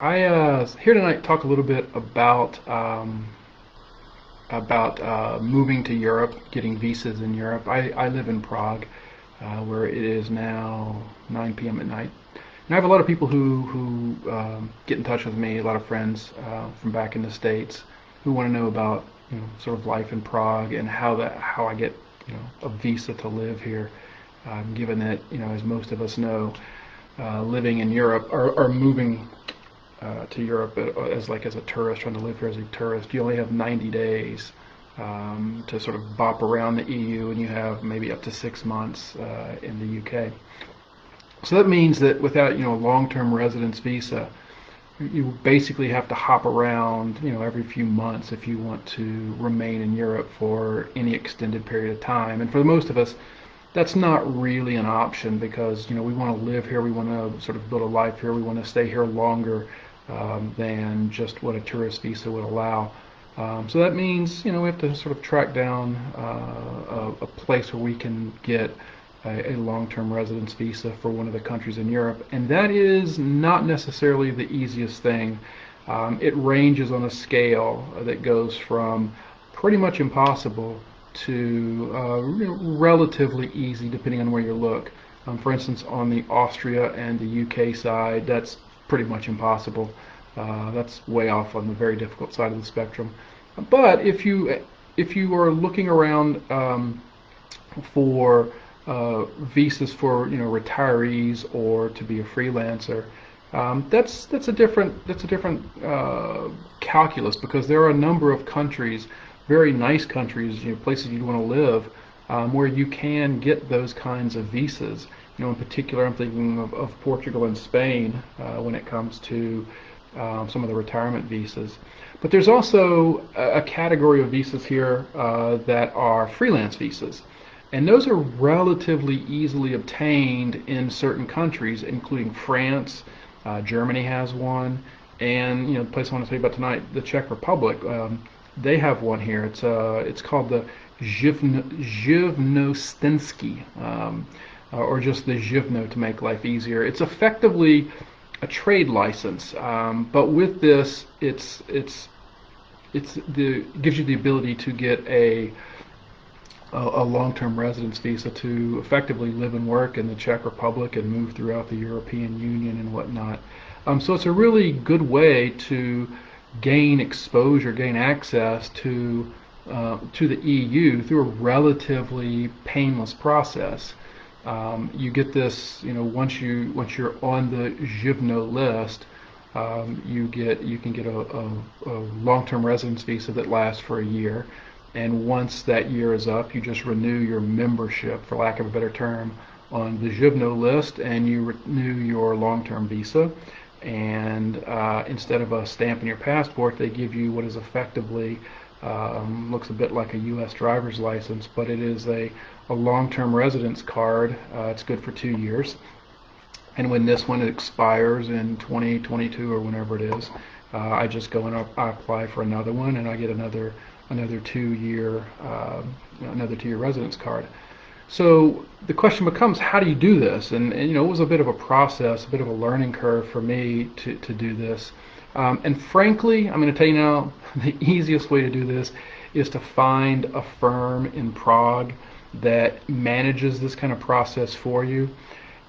Here tonight to talk a little bit about moving to Europe, getting visas in Europe. I live in Prague, where it is now 9 p.m. at night. And I have a lot of people who get in touch with me, a lot of friends from back in the States who want to know about sort of life in Prague and how I get a visa to live here. Given that as most of us know, living in Europe or moving to Europe as a tourist, trying to live here as a tourist, you only have 90 days to sort of bop around the EU, and you have maybe up to 6 months in the UK. So that means that without a long-term residence visa, you basically have to hop around every few months if you want to remain in Europe for any extended period of time. And for most of us, that's not really an option because we want to live here, we want to sort of build a life here, we want to stay here longer than just what a tourist visa would allow. So that means we have to sort of track down a place where we can get a long-term residence visa for one of the countries in Europe, and that is not necessarily the easiest thing. It ranges on a scale that goes from pretty much impossible to relatively easy, depending on where you look. For instance, on the Austria and the UK side, that's pretty much impossible. That's way off on the very difficult side of the spectrum. But if you are looking around for visas for retirees or to be a freelancer, that's a different calculus, because there are a number of countries, very nice countries, places you'd want to live, where you can get those kinds of visas. In particular, I'm thinking of Portugal and Spain when it comes to some of the retirement visas. But there's also a category of visas here that are freelance visas. And those are relatively easily obtained in certain countries, including France. Germany has one, and the place I want to tell you about tonight, the Czech Republic, they have one here. It's called the Zivnostensky, or just the Zivno to make life easier. It's effectively a trade license, but with this, it gives you the ability to get a long-term residence visa to effectively live and work in the Czech Republic and move throughout the European Union and whatnot. So it's a really good way to gain exposure, gain access to the EU through a relatively painless process. You get this, once you're on the Zivno list, you can get a long-term residence visa that lasts for a year. And once that year is up, you just renew your membership, for lack of a better term, on the Zivno list, and you renew your long-term visa. And instead of a stamp in your passport, they give you what is effectively looks a bit like a U.S. driver's license, but it is a long-term residence card. It's good for 2 years. And when this one expires in 2022 or whenever it is, I just go and I apply for another one, and I get another 2-year residence card. So the question becomes, how do you do this? And it was a bit of a process, a bit of a learning curve for me to do this. And frankly, I'm going to tell you now, the easiest way to do this is to find a firm in Prague that manages this kind of process for you.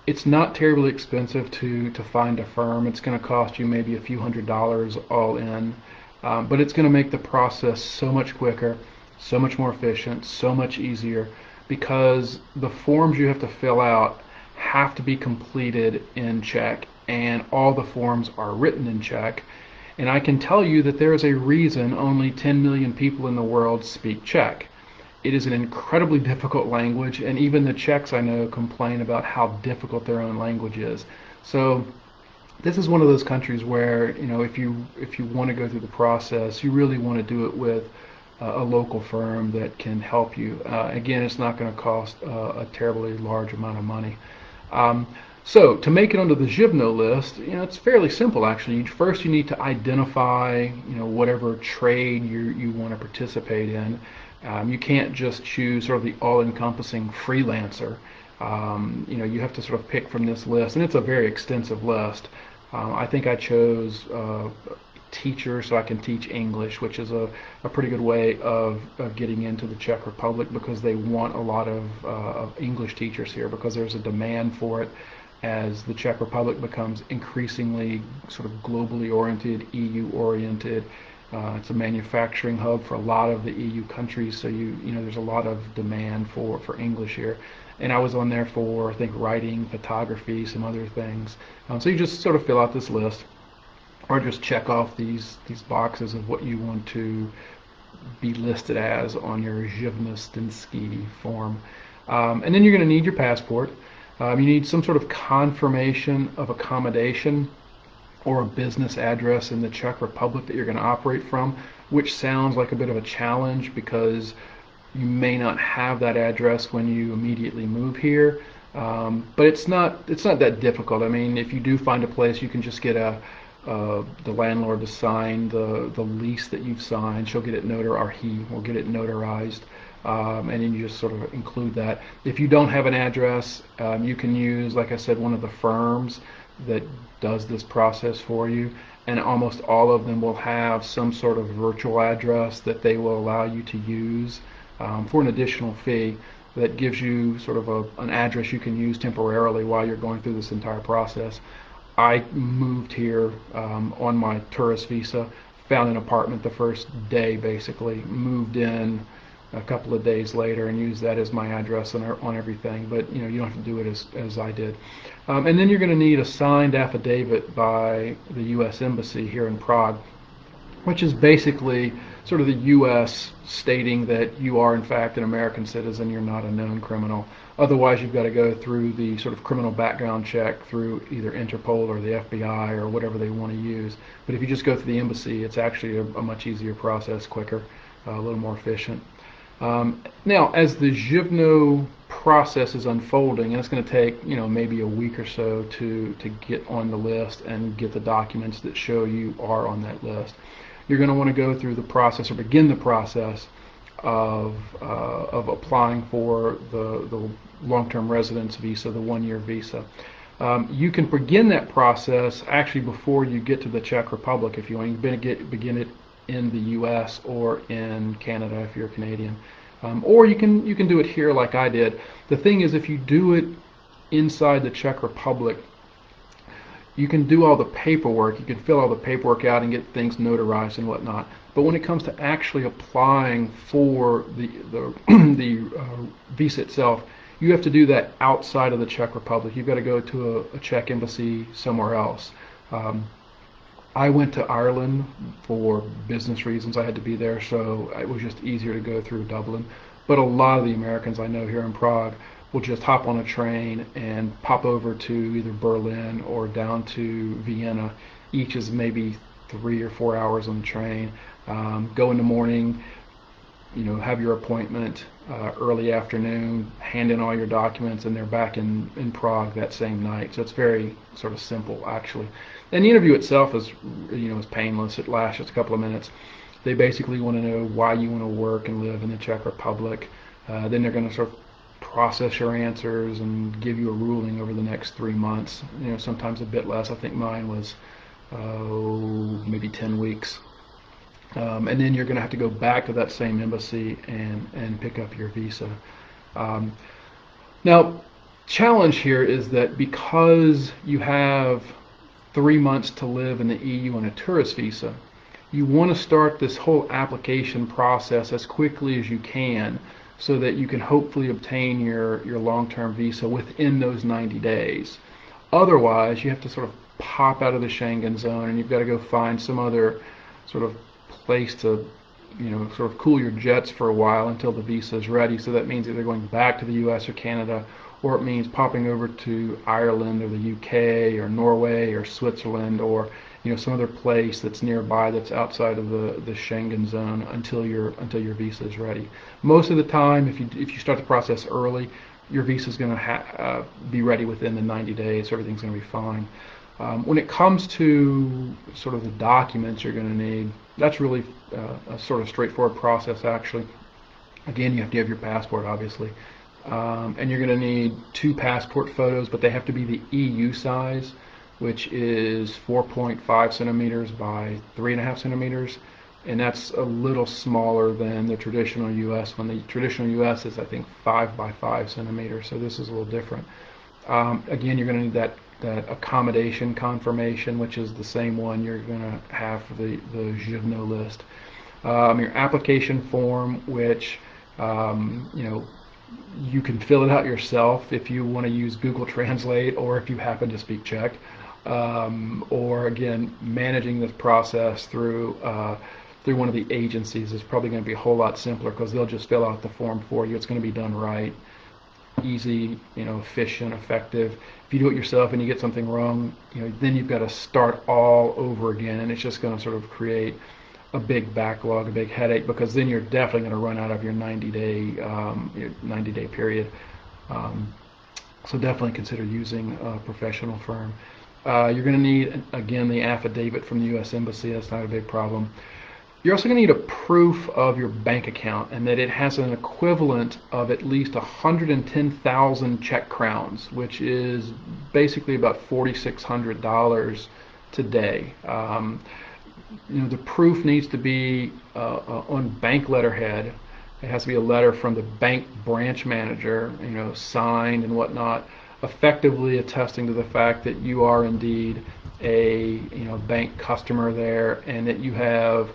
It's not terribly expensive to find a firm. It's going to cost you maybe a few $100s all in. But it's going to make the process so much quicker, so much more efficient, so much easier, because the forms you have to fill out have to be completed in Czech, and all the forms are written in Czech. And I can tell you that there is a reason only 10 million people in the world speak Czech. It is an incredibly difficult language, and even the Czechs I know complain about how difficult their own language is. So this is one of those countries where if you want to go through the process, you really want to do it with a local firm that can help you. Again, it's not going to cost a terribly large amount of money. So to make it onto the Zivno list, it's fairly simple actually. First, you need to identify whatever trade you want to participate in. You can't just choose sort of the all-encompassing freelancer. You have to sort of pick from this list, and it's a very extensive list. I think I chose teacher so I can teach English, which is a pretty good way of getting into the Czech Republic because they want a lot of English teachers here because there's a demand for it as the Czech Republic becomes increasingly sort of globally oriented, EU oriented. It's a manufacturing hub for a lot of the EU countries, so you know there's a lot of demand for English here. And I was on there for I think writing, photography, some other things. So you just sort of fill out this list, or just check off these boxes of what you want to be listed as on your Zivnostensky form. And then you're going to need your passport. You need some sort of confirmation of accommodation or a business address in the Czech Republic that you're going to operate from, which sounds like a bit of a challenge because you may not have that address when you immediately move here. But it's not that difficult. I mean, if you do find a place, you can just get the landlord to sign the lease that you've signed. She'll get it notarized, or he will get it notarized, and then you just sort of include that. If you don't have an address, you can use, like I said, one of the firms that does this process for you, and almost all of them will have some sort of virtual address that they will allow you to use for an additional fee that gives you sort of an address you can use temporarily while you're going through this entire process. I moved here on my tourist visa, found an apartment the first day basically, moved in a couple of days later and used that as my address on everything, but you know, you don't have to do it as I did. And then you're going to need a signed affidavit by the U.S. Embassy here in Prague, which is basically sort of the U.S. stating that you are in fact an American citizen, you're not a known criminal. Otherwise, you've got to go through the sort of criminal background check through either Interpol or the FBI or whatever they want to use. But if you just go through the embassy, it's actually a much easier process, quicker, a little more efficient. Now, as the Zivno process is unfolding, and it's going to take, you know, maybe a week or so to get on the list and get the documents that show you are on that list, you're going to want to go through the process or begin the process of applying for the long-term residence visa, the one-year visa. You can begin that process actually before you get to the Czech Republic if you want. You can begin it in the U.S. or in Canada if you're Canadian, or you can do it here like I did. The thing is, if you do it inside the Czech Republic, you can do all the paperwork, you can fill all the paperwork out and get things notarized and whatnot. But when it comes to actually applying for the visa itself, you have to do that outside of the Czech Republic. You've got to go to a Czech embassy somewhere else. I went to Ireland for business reasons. I had to be there, so it was just easier to go through Dublin. But a lot of the Americans I know here in Prague will just hop on a train and pop over to either Berlin or down to Vienna. Each is maybe 3 or 4 hours on the train. Go in the morning, you know, have your appointment early afternoon, hand in all your documents, and they're back in Prague that same night. So it's very sort of simple, actually. And the interview itself is, you know, is painless. It lasts just a couple of minutes. They basically want to know why you want to work and live in the Czech Republic. Then they're going to sort of process your answers and give you a ruling over the next 3 months. You know, sometimes a bit less. I think mine was maybe 10 weeks. And then you're going to have to go back to that same embassy and pick up your visa. Now, challenge here is that because you have 3 months to live in the EU on a tourist visa, you want to start this whole application process as quickly as you can so that you can hopefully obtain your long-term visa within those 90 days. Otherwise, you have to sort of pop out of the Schengen zone and you've got to go find some other sort of place to, you know, sort of cool your jets for a while until the visa is ready. So that means either going back to the US or Canada, or it means popping over to Ireland or the UK or Norway or Switzerland or, you know, some other place that's nearby that's outside of the Schengen zone until your visa is ready. Most of the time, if you start the process early, your visa is going to be ready within the 90 days. So everything's going to be fine. When it comes to sort of the documents you're going to need, that's really a sort of straightforward process, actually. Again, you have to have your passport, obviously. And you're going to need 2 passport photos, but they have to be the EU size. which is 4.5 centimeters by 3.5 centimeters. And that's a little smaller than the traditional US one. The traditional US is, I think, 5 by 5 centimeters, so this is a little different. Again, you're going to need that accommodation confirmation, which is the same one you're going to have for the Zivno list. Your application form, which you can fill it out yourself if you want to use Google Translate or if you happen to speak Czech, or again, managing this process through one of the agencies is probably going to be a whole lot simpler, because they'll just fill out the form for you. It's going to be done right, easy, efficient, effective. If you do it yourself and you get something wrong, then you've got to start all over again, and it's just going to sort of create a big backlog, a big headache, because then you're definitely going to run out of your 90-day period. So definitely consider using a professional firm. You're going to need, again, the affidavit from the U.S. Embassy. That's not a big problem. You're also going to need a proof of your bank account, and that it has an equivalent of at least 110,000 Czech crowns, which is basically about $4,600 today. The proof needs to be on bank letterhead. It has to be a letter from the bank branch manager, signed and whatnot, effectively attesting to the fact that you are indeed a bank customer there, and that you have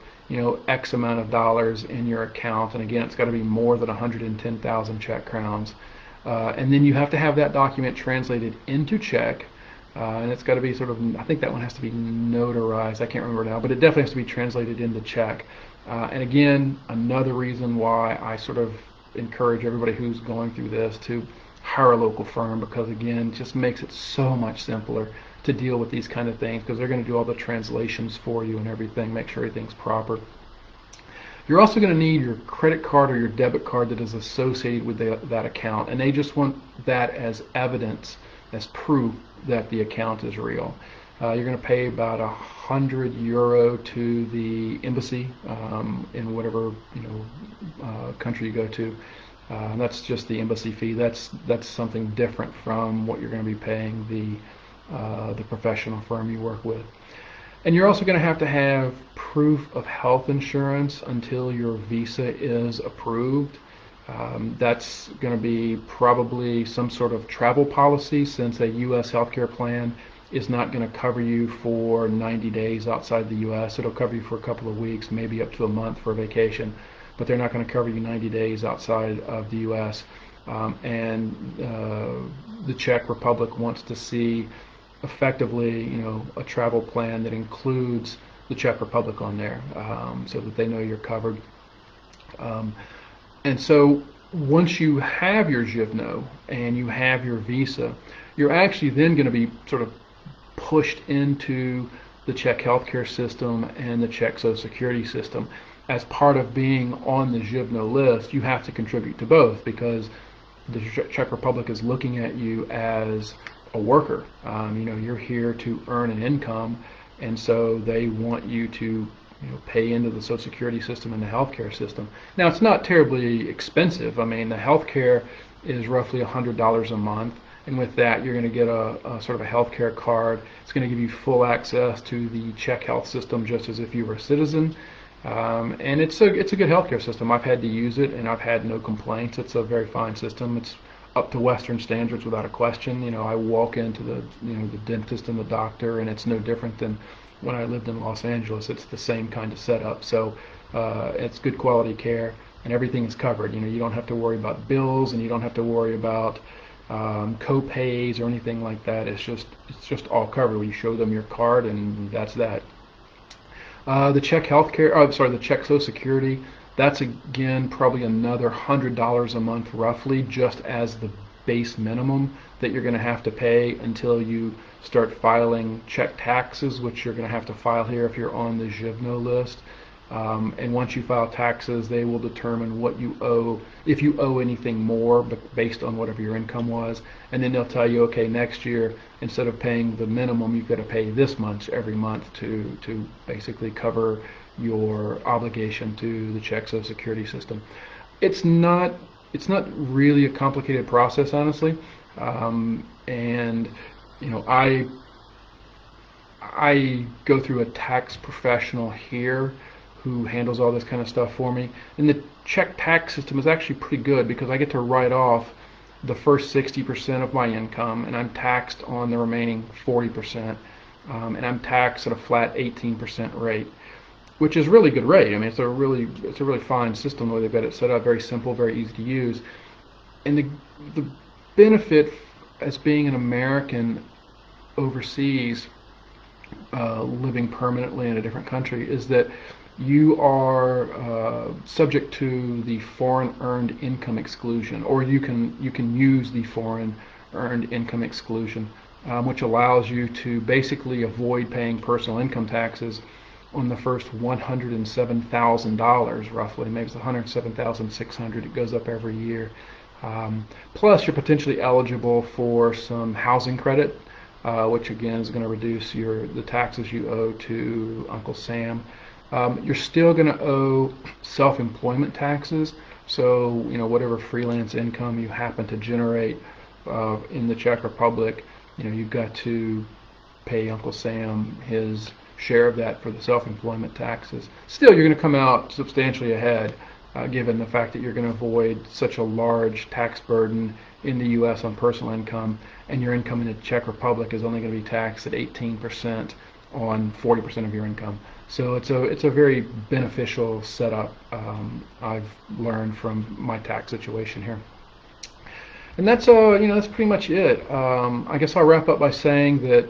X amount of dollars in your account. And again, it's got to be more than 110,000 Czech crowns. And then you have to have that document translated into Czech. And it's got to be sort of, I think that one has to be notarized. I can't remember now, but it definitely has to be translated into Czech. And again, another reason why I sort of encourage everybody who's going through this to hire a local firm, because again, it just makes it so much simpler to deal with these kind of things, because they're going to do all the translations for you and everything, make sure everything's proper. You're also going to need your credit card or your debit card that is associated with that account, and they just want that as evidence, as proof that the account is real. You're going to pay about €100 to the embassy in whatever country you go to. That's just the embassy fee. That's something different from what you're going to be paying the professional firm you work with. And you're also going to have proof of health insurance until your visa is approved. That's going to be probably some sort of travel policy, since a U.S. healthcare plan is not going to cover you for 90 days outside the U.S. It'll cover you for a couple of weeks, maybe up to a month for a vacation, but they're not going to cover you 90 days outside of the U.S. The Czech Republic wants to see effectively, a travel plan that includes the Czech Republic on there, so that they know you're covered. And so once you have your Zivno and you have your visa, you're actually then going to be sort of pushed into the Czech healthcare system and the Czech Social Security system. As part of being on the Zivno list, you have to contribute to both, because the Czech Republic is looking at you as a worker. You're here to earn an income, and so they want you to pay into the Social Security system and the healthcare system. Now, it's not terribly expensive. I mean, the healthcare is roughly $100 a month, and with that, you're going to get a sort of a healthcare card. It's going to give you full access to the Czech health system, just as if you were a citizen. And it's a good healthcare system. I've had to use it, and I've had no complaints. It's a very fine system. It's up to Western standards without a question. I walk into the dentist and the doctor, and it's no different than when I lived in Los Angeles. It's the same kind of setup. So it's good quality care, and everything is covered. You don't have to worry about bills, and you don't have to worry about co-pays or anything like that. It's just all covered. You show them your card, and that's that. The Czech the Czech Social Security, that's again probably another $100 a month roughly, just as the base minimum that you're going to have to pay until you start filing Czech taxes, which you're going to have to file here if you're on the Zivno list. And once you file taxes, they will determine what you owe, if you owe anything more, but based on whatever your income was. And then they'll tell you, okay, next year, instead of paying the minimum, you've got to pay this much every month to basically cover your obligation to the Czech Social Security system. It's not really a complicated process, honestly. And I go through a tax professional here who handles all this kind of stuff for me. And the Czech tax system is actually pretty good because I get to write off the first 60% of my income, and I'm taxed on the remaining 40%, and I'm taxed at a flat 18% rate, which is a really good rate. I mean, it's a really fine system the way they've got it set up. Very simple, very easy to use, and the benefit as being an American overseas, living permanently in a different country, is that you are subject to the foreign earned income exclusion, or you can use the foreign earned income exclusion, which allows you to basically avoid paying personal income taxes on the first $107,000, roughly. Maybe it's $107,600. It goes up every year. Plus, you're potentially eligible for some housing credit, which again is going to reduce the taxes you owe to Uncle Sam. You're still going to owe self-employment taxes, so whatever freelance income you happen to generate in the Czech Republic, you've got to pay Uncle Sam his share of that for the self-employment taxes. Still, you're going to come out substantially ahead, given the fact that you're going to avoid such a large tax burden in the U.S. on personal income, and your income in the Czech Republic is only going to be taxed at 18% on 40% of your income. So it's a very beneficial setup, I've learned from my tax situation here. And that's that's pretty much it. I guess I'll wrap up by saying that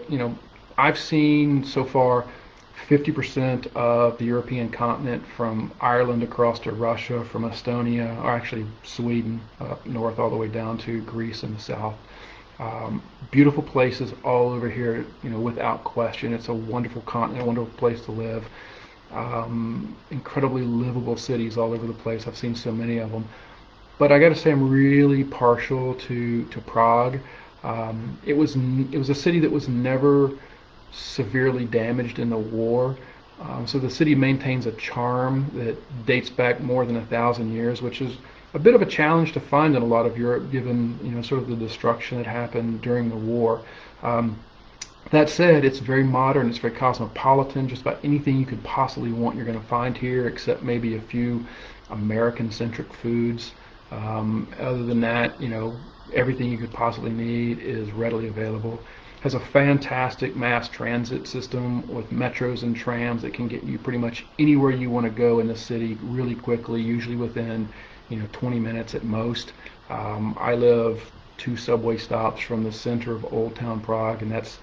I've seen so far 50% of the European continent, from Ireland across to Russia, from Estonia, or actually Sweden up north all the way down to Greece in the south. Beautiful places all over here, without question. It's a wonderful continent, a wonderful place to live. Incredibly livable cities all over the place. I've seen so many of them. But I got to say, I'm really partial to Prague. It was a city that was never severely damaged in the war. So the city maintains a charm that dates back more than 1,000 years, which is a bit of a challenge to find in a lot of Europe, given sort of the destruction that happened during the war. That said, it's very modern, it's very cosmopolitan. Just about anything you could possibly want you're going to find here, except maybe a few American-centric foods. Other than that, everything you could possibly need is readily available. Has a fantastic mass transit system with metros and trams that can get you pretty much anywhere you want to go in the city really quickly, usually within 20 minutes at most. I live 2 subway stops from the center of Old Town Prague, and that's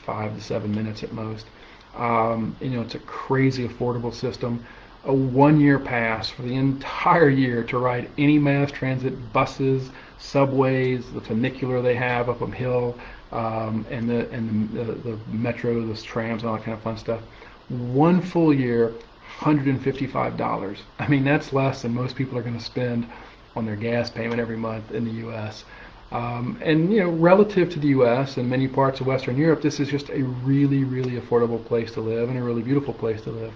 5 to 7 minutes at most. It's a crazy affordable system. A 1-year pass for the entire year to ride any mass transit, buses, subways, the funicular they have up a hill, and the metro, the trams, and all that kind of fun stuff. 1 full year, $155. I mean, that's less than most people are going to spend on their gas payment every month in the U.S. And relative to the U.S. and many parts of Western Europe, this is just a really, really affordable place to live and a really beautiful place to live.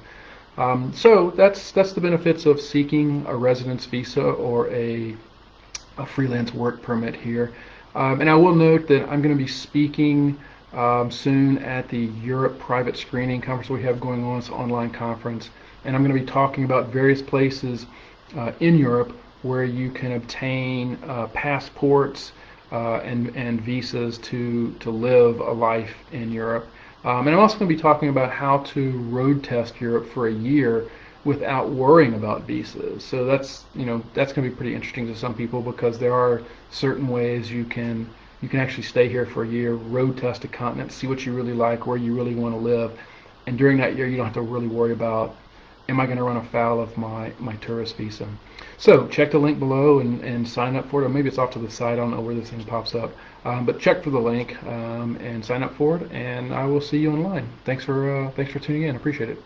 So that's the benefits of seeking a residence visa or a freelance work permit here. And I will note that I'm going to be speaking soon at the Europe Private Screening Conference we have going on. It's an online conference, and I'm going to be talking about various places in Europe where you can obtain passports and visas to live a life in Europe. And I'm also going to be talking about how to road test Europe for a year without worrying about visas. So that's going to be pretty interesting to some people, because there are certain ways you can actually stay here for a year, road test a continent, see what you really like, where you really want to live, and during that year you don't have to really worry about, am I going to run afoul of my tourist visa? So check the link below and sign up for it, or maybe it's off to the side, I don't know where this thing pops up, but check for the link and sign up for it, and I will see you online. Thanks for tuning in, appreciate it.